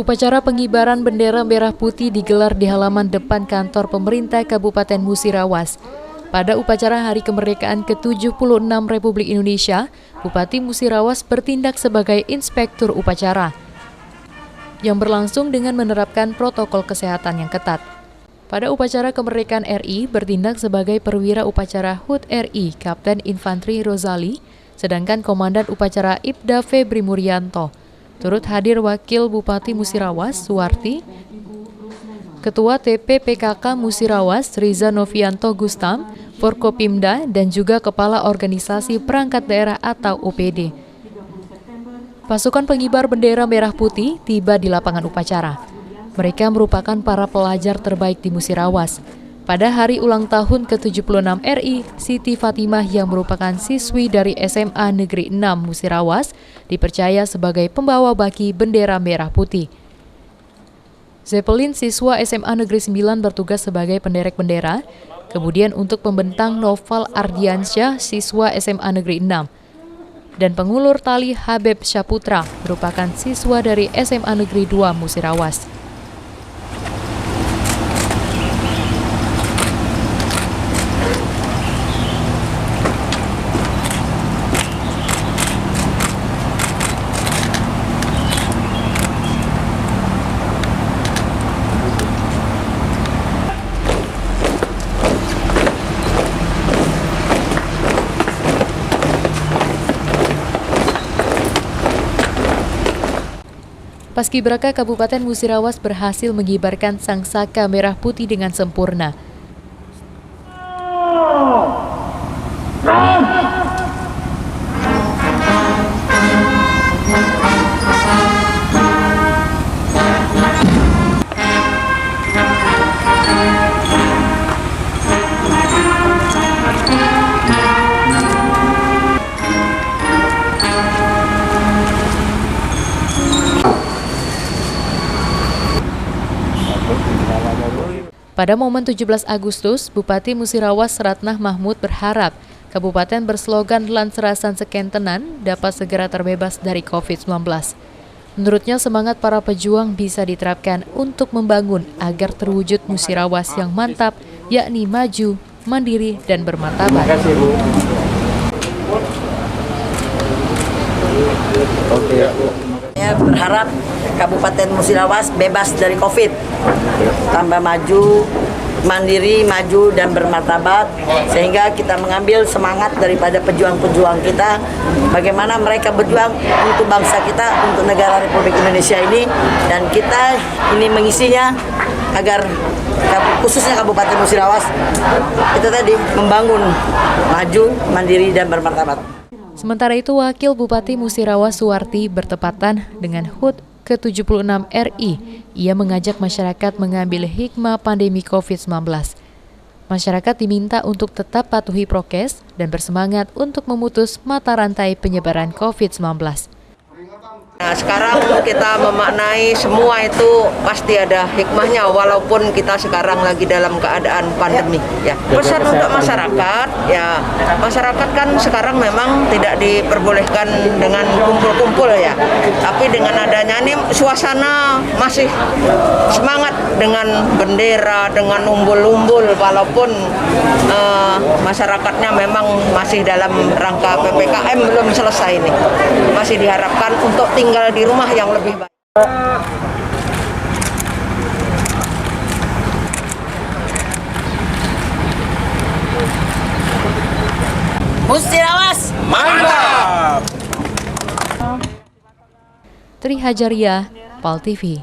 Upacara pengibaran bendera merah putih digelar di halaman depan kantor pemerintah Kabupaten Musirawas. Pada upacara Hari Kemerdekaan ke-76 Republik Indonesia, Bupati Musirawas bertindak sebagai inspektur upacara yang berlangsung dengan menerapkan protokol kesehatan yang ketat. Pada upacara kemerdekaan RI bertindak sebagai perwira upacara HUT RI Kapten Infantri Rozali, sedangkan Komandan Upacara Ibda Febri Murianto. Turut hadir Wakil Bupati Musirawas Suwarti, Ketua TPPKK Musirawas Riza Novianto Gustam, Forkopimda, dan juga Kepala Organisasi Perangkat Daerah atau OPD. Pasukan pengibar bendera merah putih tiba di lapangan upacara. Mereka merupakan para pelajar terbaik di Musirawas. Pada hari ulang tahun ke-76 RI, Siti Fatimah yang merupakan siswi dari SMA Negeri 6 Musirawas dipercaya sebagai pembawa baki bendera merah putih. Zeppelin siswa SMA Negeri 9 bertugas sebagai penderek bendera, kemudian untuk pembentang Noval Ardiansyah siswa SMA Negeri 6, dan pengulur tali Habib Syaputra merupakan siswa dari SMA Negeri 2 Musirawas. Paskibraka Kabupaten Musirawas berhasil mengibarkan sangsaka merah putih dengan sempurna. Pada momen 17 Agustus, Bupati Musirawas Ratnah Mahmud berharap kabupaten berslogan Lanserasan Sekentenan dapat segera terbebas dari COVID-19. Menurutnya, semangat para pejuang bisa diterapkan untuk membangun agar terwujud Musirawas yang mantap, yakni maju, mandiri, dan bermartabat. Terima kasih, Bu. Saya berharap Kabupaten Musirawas bebas dari COVID, tambah maju, mandiri, maju, dan bermartabat, sehingga kita mengambil semangat daripada pejuang-pejuang kita, bagaimana mereka berjuang untuk bangsa kita, untuk negara Republik Indonesia ini, dan kita ini mengisinya agar khususnya Kabupaten Musirawas itu tadi membangun, maju, mandiri, dan bermartabat. Sementara itu, Wakil Bupati Musirawas Suwarti bertepatan dengan HUT ke-76 RI, ia mengajak masyarakat mengambil hikmah pandemi COVID-19. Masyarakat diminta untuk tetap patuhi prokes dan bersemangat untuk memutus mata rantai penyebaran COVID-19. Nah, sekarang kita memaknai semua itu pasti ada hikmahnya, walaupun kita sekarang lagi dalam keadaan pandemi. Ya, pesan untuk masyarakat, ya masyarakat kan sekarang memang tidak diperbolehkan dengan kumpul-kumpul ya. Tapi dengan adanya ini suasana masih semangat dengan bendera, dengan umbul-umbul, walaupun masyarakatnya memang masih dalam rangka PPKM belum selesai ini. Masih diharapkan untuk tinggal di rumah yang lebih baik. Musirawas Mantap! Tri Hajaria, PAL TV.